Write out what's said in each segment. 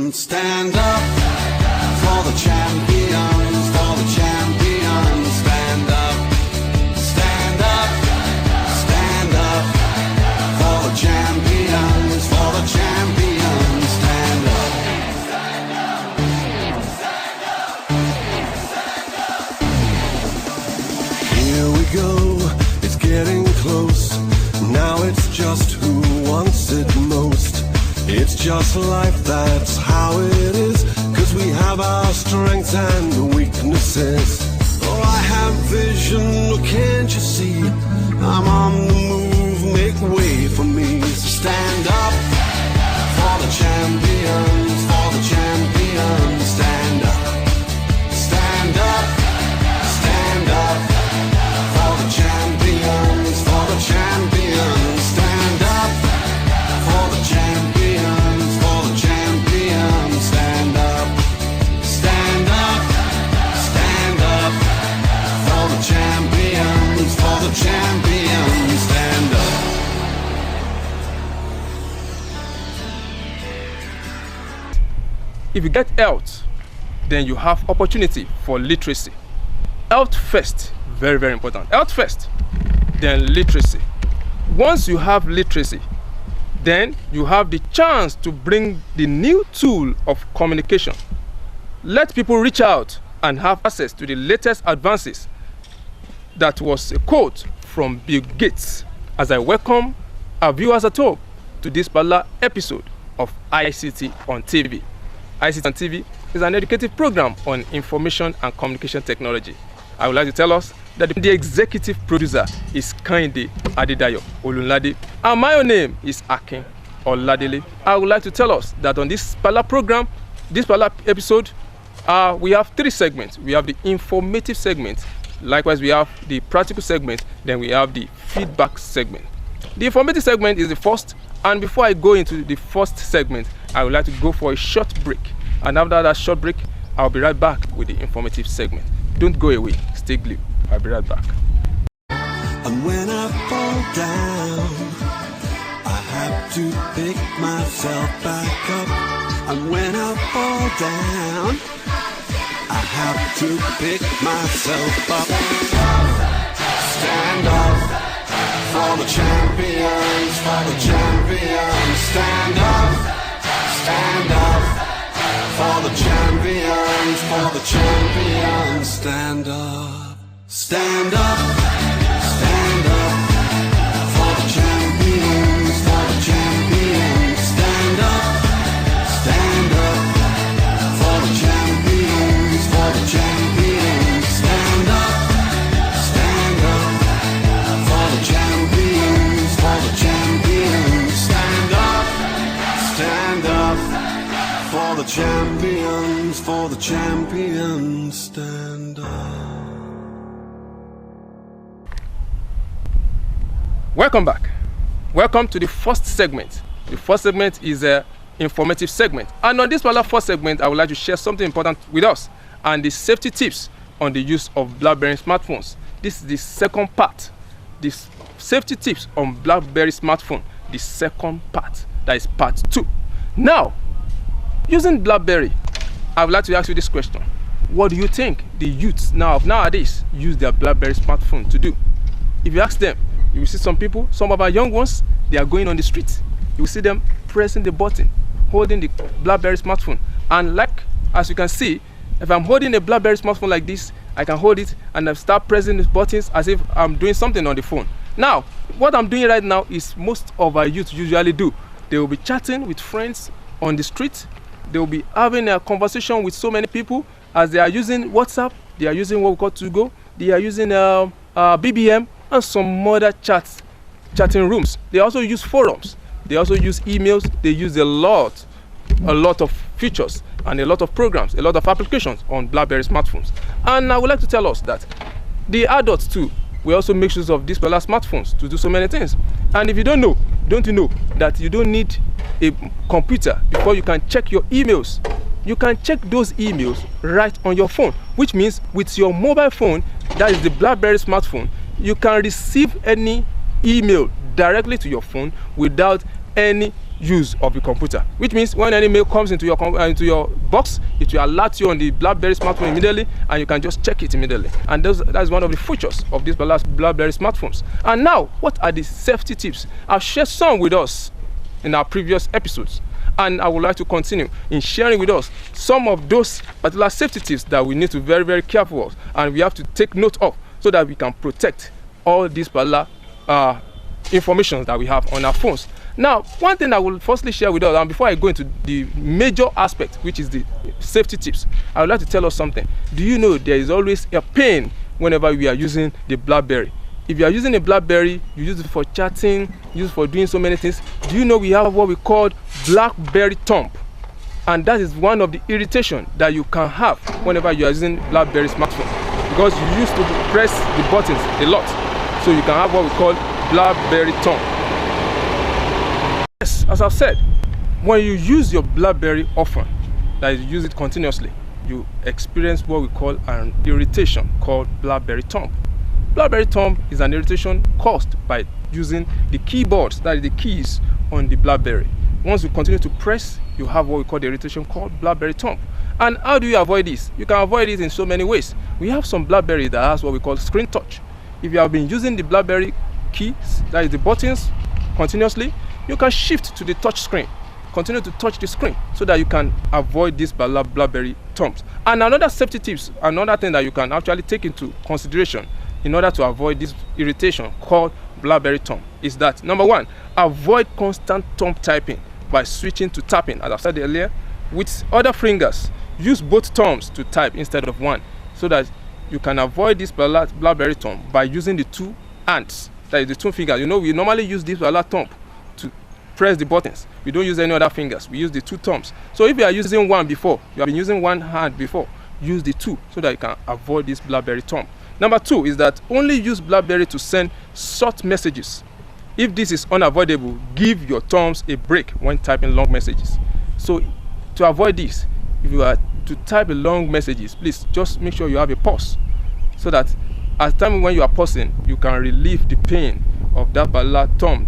Stand up for the champions, for the champions. Stand up, stand up, stand up for the champions, for the champions. Stand up. Here we go, it's getting close. Now it's just who wants it most. It's just life, that's how it is. 'Cause we have our strengths and weaknesses. Oh, I have vision, oh, can't you see? I'm on the move, make way for me. So stand up for the champions, for the champions. Stand up, stand up, stand up for the champions, for the champions. Stand up for the champions, for the champions. Stand up, stand up, stand up for the champions, for the champions. Stand up. If you get health, then you have opportunity for literacy. Health first, very, very important. Health first, then literacy. Once you have literacy, then you have the chance to bring the new tool of communication. Let people reach out and have access to the latest advances. That was a quote from Bill Gates. As I welcome our viewers at home to this particular episode of ICT on TV. ICT on TV is an educative program on information and communication technology. I would like to tell us that the executive producer is Kehinde Adedayo Olunlade, and my own name is Akin Oladele. I would like to tell us that on this particular program, this particular episode, we have 3 segments. We have the informative segment, likewise we have the practical segment, then we have the feedback segment. The informative segment is the first, and before I go into the first segment, I would like to go for a short break, and after that short break, I'll be right back with the informative segment. Don't go away, stay glued. I'll be right back. And when I fall down, I have to pick myself back up. And when I fall down, I have to pick myself up. Stand up for the champions, for the champions. Stand up for the champions, for the champions. Stand up, stand up, stand up for the champions, for the champions. Stand up for the champions, for the champions. Stand up for the champions, for the champions. Stand up for the champions, for the champions. Stand up. Welcome back. Welcome to the first segment. The first segment is an informative segment. And on this particular first segment, I would like to share something important with us and the safety tips on the use of Blackberry smartphones. This is the second part. The safety tips on Blackberry smartphone, the second part. That is part 2. Now, using Blackberry, I would like to ask you this question. What do you think the youths nowadays use their Blackberry smartphone to do? If you ask them, you will see some people, some of our young ones, they are going on the street. You will see them pressing the button, holding the Blackberry smartphone. And like, as you can see, if I'm holding a Blackberry smartphone like this, I can hold it and I start pressing the buttons as if I'm doing something on the phone. Now, what I'm doing right now is most of our youth usually do. They will be chatting with friends on the street. They will be having a conversation with so many people as they are using WhatsApp, they are using what we call To Go, they are using BBM and some other chatting rooms. They also use forums, they also use emails, they use a lot of features and a lot of programs, a lot of applications on Blackberry smartphones. And I would like to tell us that the adults too will also make use of these particular smartphones to do so many things. And if you don't know, don't you know that you don't need a computer before you can check your emails? You can check those emails right on your phone, which means with your mobile phone, that is the Blackberry smartphone, you can receive any email directly to your phone without any use of the computer, which means when any mail comes into your box, it will alert you on the Blackberry smartphone immediately, and you can just check it immediately. And that's one of the features of these Blackberry smartphones. And now, what are the safety tips? I've shared some with us in our previous episodes, and I would like to continue in sharing with us some of those particular safety tips that we need to be very, very careful of, and we have to take note of, so that we can protect all these particular information that we have on our phones. Now, one thing I will firstly share with us, and before I go into the major aspect, which is the safety tips, I would like to tell us something. Do you know there is always a pain whenever we are using the Blackberry? If you are using a Blackberry, you use it for chatting, use it for doing so many things. Do you know we have what we call Blackberry thumb? And that is one of the irritation that you can have whenever you are using Blackberry smartphone, because you used to press the buttons a lot. So you can have what we call Blackberry thumb. Yes, as I've said, when you use your Blackberry often, that is, you use it continuously, you experience what we call an irritation called Blackberry thumb. Blackberry thumb is an irritation caused by using the keyboards, that is the keys on the Blackberry. Once you continue to press, you have what we call the irritation called Blackberry thumb. And how do you avoid this? You can avoid it in so many ways. We have some Blackberry that has what we call screen touch. If you have been using the Blackberry keys, that is the buttons, continuously, you can shift to the touch screen, continue to touch the screen, so that you can avoid these Blackberry thumbs. And another safety tips, another thing that you can actually take into consideration in order to avoid this irritation called Blackberry thumb is that, number one, avoid constant thumb typing by switching to tapping, as I said earlier, with other fingers. Use both thumbs to type instead of one, so that you can avoid this Blackberry thumb by using the two hands, that is the two fingers. You know, we normally use this thumb to press the buttons. We don't use any other fingers. We use the two thumbs. So if you are using one before, you have been using one hand before, use the two, so that you can avoid this Blackberry thumb. Number two is that only use Blackberry to send short messages. If this is unavoidable, give your thumbs a break when typing long messages. So to avoid this, if you are to type long messages, please just make sure you have a pause, so that at the time when you are pausing, you can relieve the pain of that thumb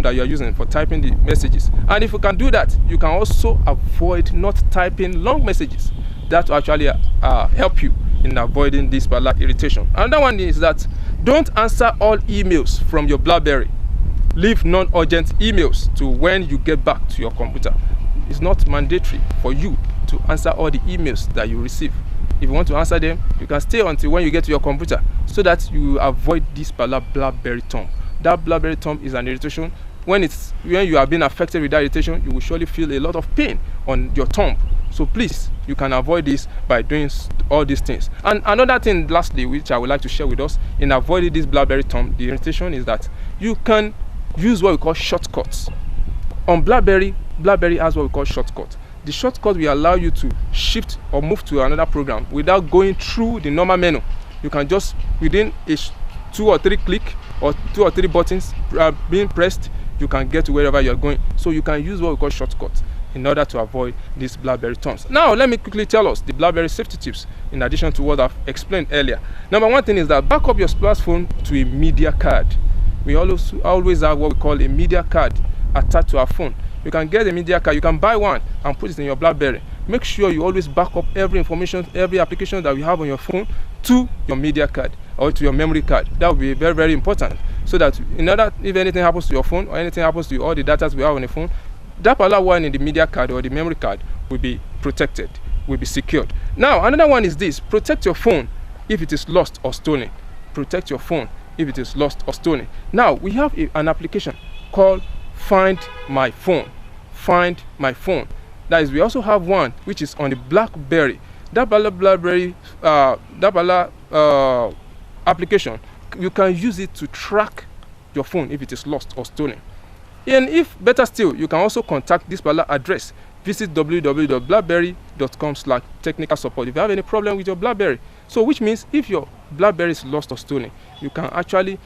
that you are using for typing the messages. And if you can do that, you can also avoid not typing long messages. That will actually help you in avoiding this irritation. Another one is that don't answer all emails from your Blackberry. Leave non-urgent emails to when you get back to your computer. It's not mandatory for you to answer all the emails that you receive. If you want to answer them, you can stay until when you get to your computer, so that you avoid this Blackberry thumb. That Blackberry thumb is an irritation. When you are being affected with that irritation, you will surely feel a lot of pain on your thumb. So please, you can avoid this by doing all these things. And another thing, lastly, which I would like to share with us in avoiding this Blackberry thumb, the irritation, is that you can use what we call shortcuts. On Blackberry has what we call shortcuts. The shortcut will allow you to shift or move to another program without going through the normal menu. You can just, within a 2 or 3 click or 2 or 3 buttons being pressed, you can get to wherever you're going. So you can use what we call shortcuts in order to avoid these Blackberry thumbs. Now, let me quickly tell us the Blackberry safety tips in addition to what I've explained earlier. Number one thing is that back up your smartphone to a media card. We always have what we call a media card attached to our phone. You can get a media card, you can buy one and put it in your Blackberry. Make sure you always back up every information, every application that you have on your phone to your media card or to your memory card. That will be very, very important, so that if anything happens to your phone or anything happens to all the data we have on the phone, that particular one in the media card or the memory card will be protected, will be secured. Now, another one is this: protect your phone if it is lost or stolen. Protect your phone if it is lost or stolen. Now, we have an application called Find My Phone. Find My Phone. That is, we also have one which is on the Blackberry. That Blackberry application, you can use it to track your phone if it is lost or stolen. And if better still, you can also contact this particular address. Visit www.blackberry.com/technical support if you have any problem with your Blackberry. So which means if your Blackberry is lost or stolen, you can actually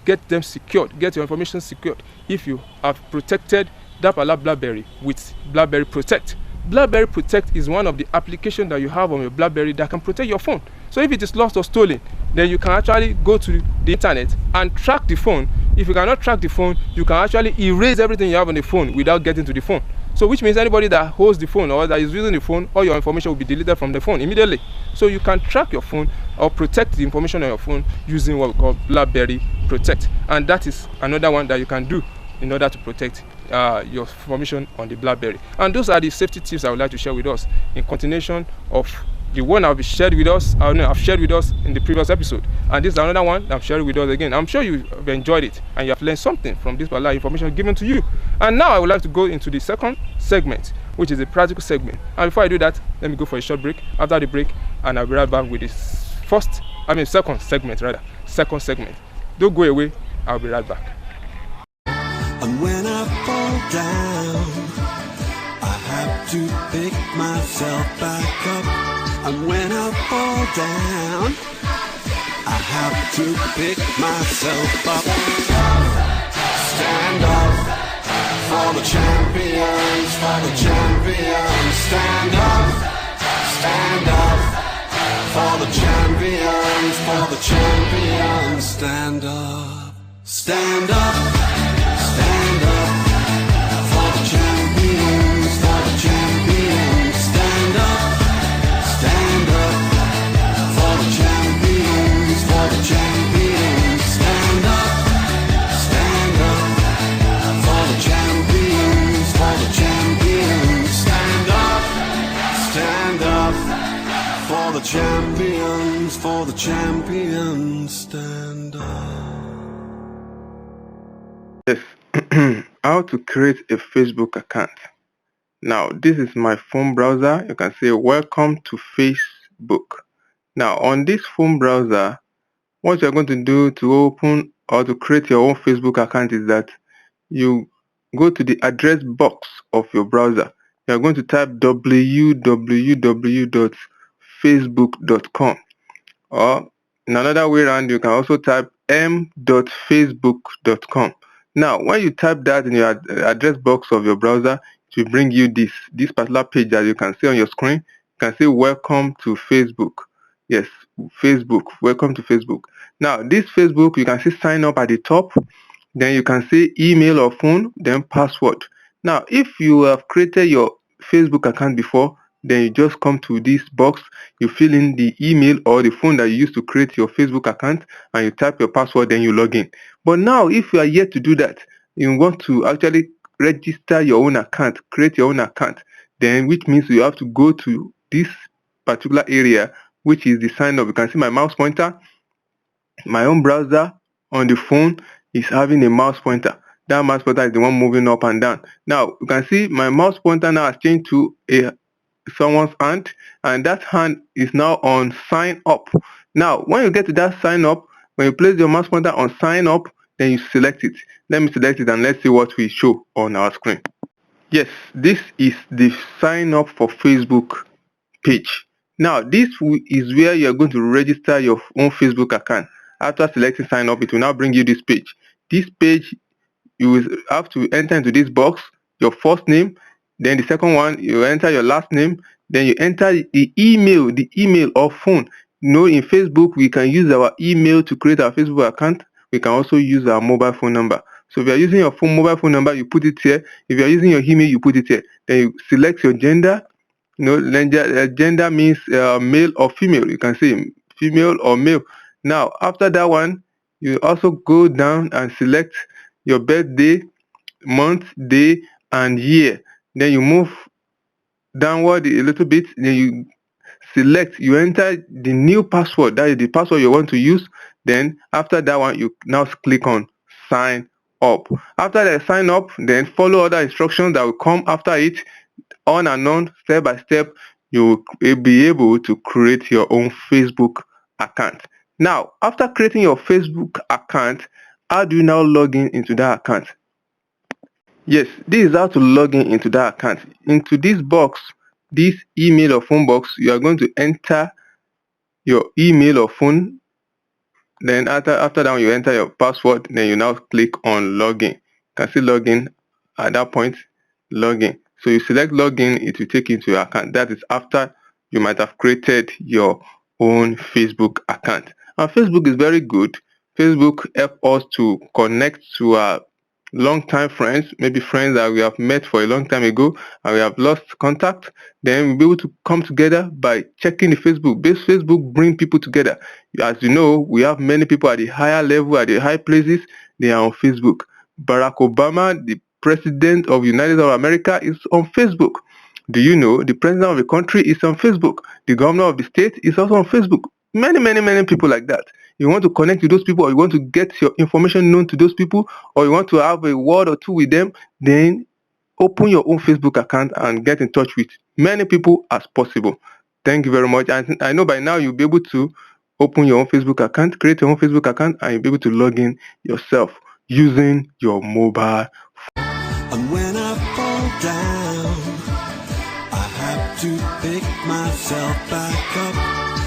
get them secured, get your information secured if you have protected that Blackberry with Blackberry Protect. Blackberry Protect is one of the applications that you have on your Blackberry that can protect your phone. So if it is lost or stolen, then you can actually go to the internet and track the phone if you cannot track the phone, you can actually erase everything you have on the phone without getting to the phone. So which means anybody that holds the phone or that is using the phone, all your information will be deleted from the phone immediately. So you can track your phone or protect the information on your phone using what we call Blackberry Protect. And that is another one that you can do in order to protect your information on the Blackberry. And those are the safety tips I would like to share with us in continuation of the one I've shared with us. I've shared with us in the previous episode, and this is another one that I'm sharing with us again. I'm sure you've enjoyed it and you have learned something from this particular information given to you. And now I would like to go into the second segment, which is a practical segment. And before I do that, let me go for a short break. After the break, and I'll be right back with this second segment. Don't go away. I'll be right back. And when I fall down, I have to pick myself back up. And when I fall down, I have to pick myself up. Stand up for the champions, for the champions. Stand up for the champions, for the champions. Stand up, stand up, stand up for the champions, for the champions. Stand up for the champions, for the champions. Stand up for the champions, for the champions. Stand up for the champions, for the champions. Stand up. Yes, how to create a Facebook account. Now, this is my phone browser. You can say welcome to Facebook. Now, on this phone browser, what you're going to do to open or to create your own Facebook account is that you go to the address box of your browser. You're going to type www.facebook.com, or in another way around, you can also type m.facebook.com. Now, when you type that in your address box of your browser, it will bring you this particular page that you can see on your screen. You can say welcome to Facebook. Yes, Facebook, welcome to Facebook. Now, this Facebook, you can see sign up at the top. Then you can say email or phone, then password. Now, if you have created your Facebook account before, then you just come to this box, you fill in the email or the phone that you used to create your Facebook account, and you type your password, then you log in. But now, if you are yet to do that, you want to actually register your own account, create your own account, then which means you have to go to this particular area, which is the sign up. You can see my mouse pointer. My own browser on the phone is having a mouse pointer. That mouse pointer is the one moving up and down. Now, you can see my mouse pointer now has changed to someone's hand, and that hand is now on sign up. Now, when you get to that sign up, when you place your mouse pointer on sign up, then you select it. Let me select it and let's see what we show on our screen. Yes, this is the sign up for Facebook page. Now, this is where you're going to register your own Facebook account. After selecting sign up, it will now bring you this page. This page, you will have to enter into this box your first name. Then the second one, you enter your last name. Then you enter the email or phone. You know, in Facebook, we can use our email to create our Facebook account. We can also use our mobile phone number. So if you are using your mobile phone number, you put it here. If you are using your email, you put it here. Then you select your gender. You know, gender means male or female. You can say female or male. Now, after that one, you also go down and select your birthday, month, day, and year. Then you move downward a little bit. Then you enter the new password. That is the password you want to use. Then after that one, you now click on sign up. After the sign up, then follow other instructions that will come after it. On and on, step by step, you will be able to create your own Facebook account. Now, after creating your Facebook account, how do you now log in into that account? Yes, this is how to log in into that account. Into this box, this email or phone box, you are going to enter your email or phone. Then after that, you enter your password. Then you now click on login. You can see login at that point, login. So you select login, it will take you to your account. That is after you might have created your own Facebook account. And Facebook is very good. Facebook helps us to connect to our long-time friends, maybe friends that we have met for a long time ago and we have lost contact. Then we'll be able to come together by checking the Facebook. Facebook bring people together. As you know, we have many people at the higher level, at the high places. They are on Facebook. Barack Obama, the president of the United States of America, is on Facebook. Do you know the president of the country is on Facebook? The governor of the state is also on Facebook. Many people like that. You want to connect with those people, or you want to get your information known to those people, or you want to have a word or two with them, then open your own Facebook account and get in touch with many people as possible. Thank you very much. I know by now you'll be able to open your own Facebook account, create your own Facebook account, and you'll be able to log in yourself using your mobile. And when I fall down, I have to pick myself back up.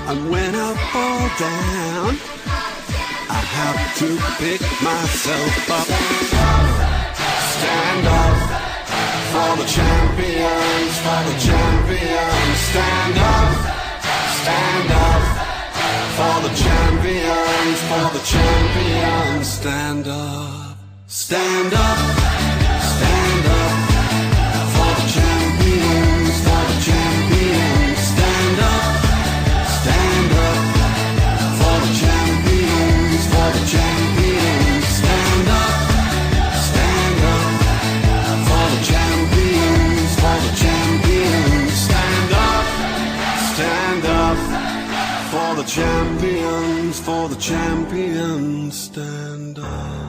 And when I fall down, I have to pick myself up. Stand up for the champions, for the champions. Stand up for the champions, for the champions. Stand up, stand up, stand up for the champions, for the champions. Stand up for the champions, for the champions. Stand up for the champions, for the champions. Stand up for the champions, for the champions. Stand up.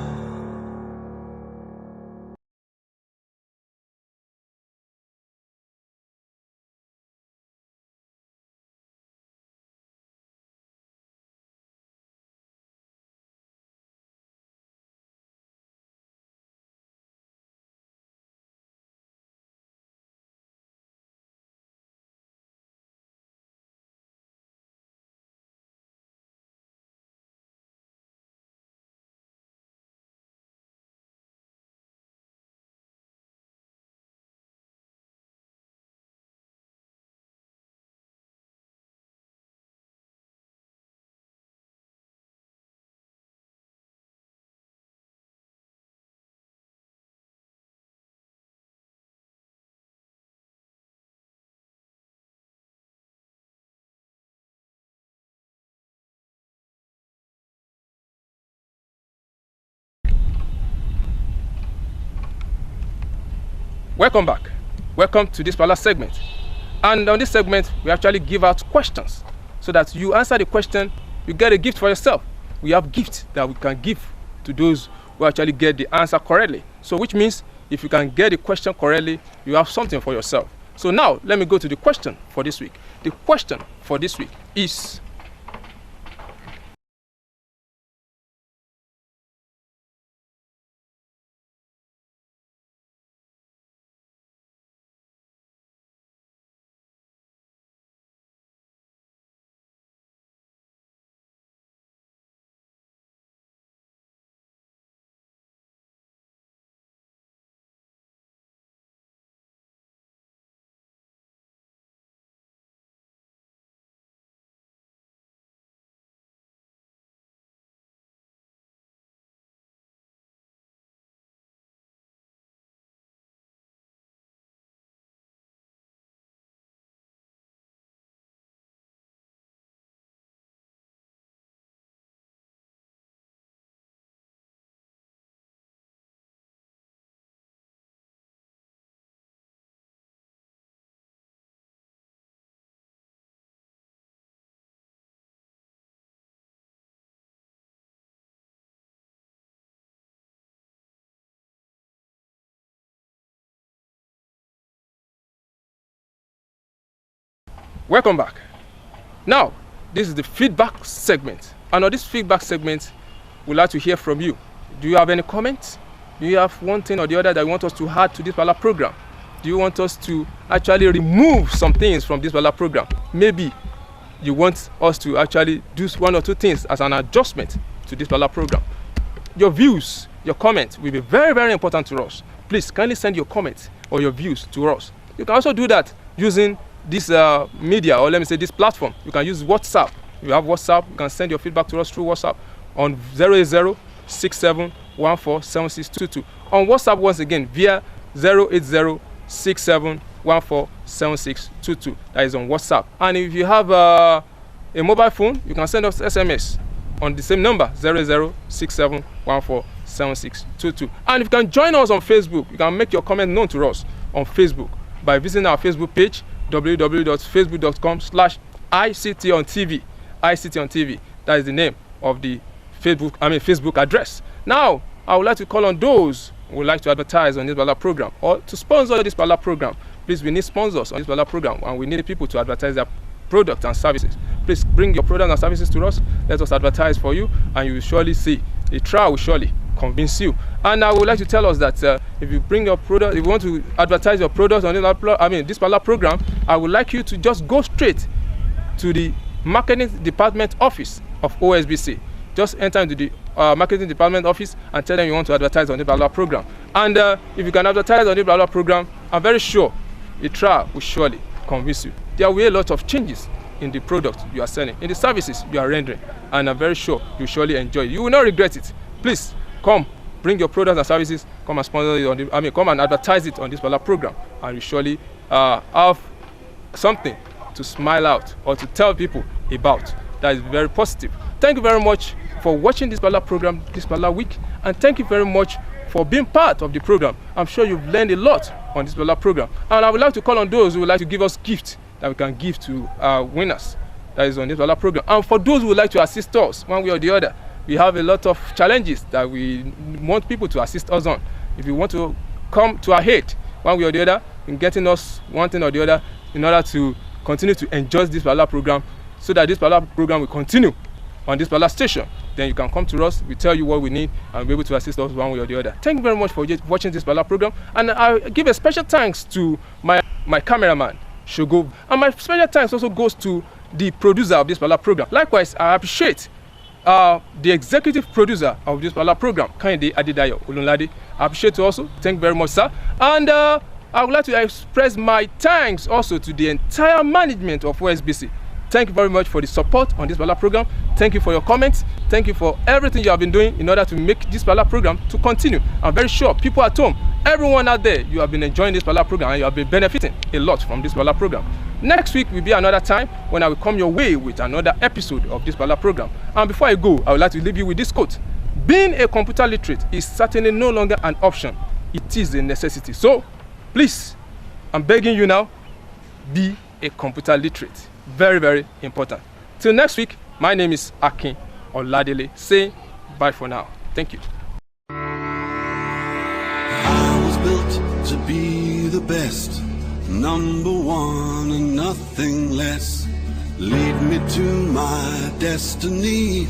Welcome back. Welcome to this particular segment. And on this segment, we actually give out questions so that you answer the question, you get a gift for yourself. We have gifts that we can give to those who actually get the answer correctly. So which means if you can get the question correctly, you have something for yourself. So now let me go to the question for this week. The question for this week is, welcome back. Now, this is the feedback segment. And on this feedback segment, we'd like to hear from you. Do you have any comments? Do you have one thing or the other that you want us to add to this particular program? Do you want us to actually remove some things from this particular program? Maybe you want us to actually do one or two things as an adjustment to this particular program. Your views, your comments will be very important to us. Please kindly send your comments or your views to us. You can also do that using this media, or let me say this platform. You can use WhatsApp. If you have WhatsApp, you can send your feedback to us through WhatsApp. on 08067147622. On WhatsApp once again via 08067147622. That is on WhatsApp. And if you have a mobile phone, you can send us SMS on the same number 08067147622. And if you can join us on Facebook, you can make your comment known to us on Facebook by visiting our Facebook page www.facebook.com/ICT on TV. ICT on TV. That is the name of the Facebook address. Now, I would like to call on those who would like to advertise on this particular program or to sponsor this particular program. Please, we need sponsors on this particular program, and we need people to advertise their products and services. Please bring your products and services to us. Let us advertise for you, and you will surely see. The trial will surely convince you. And I would like to tell us that if you bring your product, if you want to advertise your products on this particular program, I would like you to just go straight to the marketing department office of OSBC. Just enter into the marketing department office and tell them you want to advertise on this particular program. And if you can advertise on this particular program, I'm very sure the trial will surely convince you. There will be a lot of changes in the product you are selling, in the services you are rendering, and I'm very sure you surely enjoy it. You will not regret it. Please come, bring your products and services, come and sponsor it on the, come and advertise it on this particular program, and you surely have something to smile out or to tell people about. That is very positive. Thank you very much for watching this particular program this particular week, and thank you very much for being part of the program. I'm sure you've learned a lot on this particular program, and I would like to call on those who would like to give us gifts that we can give to our winners that is on this particular program. And for those who would like to assist us one way or the other, we have a lot of challenges that we want people to assist us on. If you want to come to our aid one way or the other in getting us one thing or the other in order to continue to enjoy this particular program, so that this particular program will continue on this particular station, then you can come to us. We tell you what we need and be able to assist us one way or the other. Thank you very much for watching this particular program, and I give a special thanks to my cameraman Shogo, and my special thanks also goes to the producer of this particular program. Likewise, I appreciate the executive producer of this particular program, Kehinde Adedayo Olunlade. I appreciate you also. Thank you very much, sir. And I would like to express my thanks also to the entire management of OSBC. Thank you very much for the support on this particular program. Thank you for your comments. Thank you for everything you have been doing in order to make this particular program to continue. I'm very sure people at home, everyone out there, you have been enjoying this particular program and you have been benefiting a lot from this particular program. Next week will be another time when I will come your way with another episode of this particular program. And before I go, I would like to leave you with this quote. Being a computer literate is certainly no longer an option. It is a necessity. So, please, I'm begging you now, be a computer literate. Very, very important. Till next week, my name is Akin Oladele. Say bye for now. Thank you. I was built to be the best, number one and nothing less. Lead me to my destiny.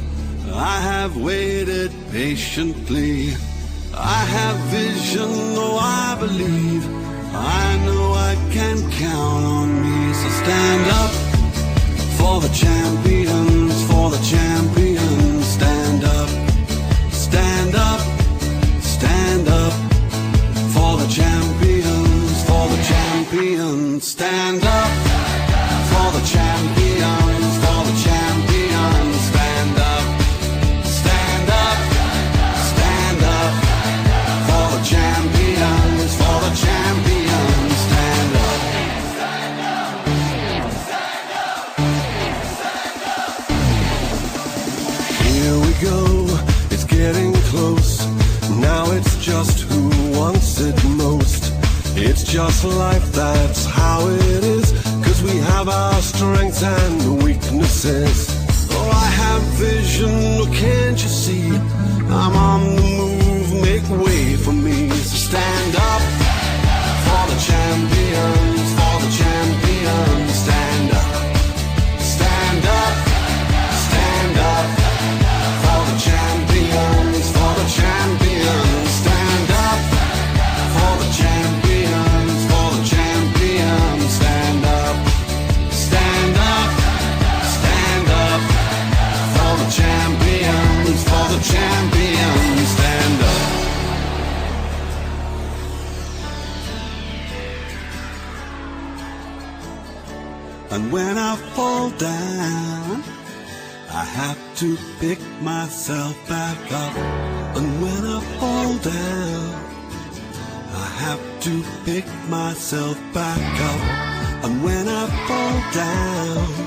I have waited patiently. I have vision, though I believe. I know I can count on me. So stand up for the champions, for the champions. Stand up, stand up, stand up for the champions, for the champions. Stand up for the champions, for the champions. Stand up, stand up, stand up for the champions, for the champions. Stand up. Here we go, it's getting close. Now it's just who wants it most. It's just life, that's how it is. 'Cause we have our strengths and weaknesses. Oh, I have vision, oh, can't you see? I'm on the move, make way for me. So stand up for the champions, for the champions. Stand up, stand up, stand up for the champions, for the champions. Stand up for the champions, for the champions. Stand up, stand up, stand up for the champions, for the champions. Stand up. And when I fall down, I have to pick myself back up, and when I fall down, I have to pick myself back up, and when I fall down,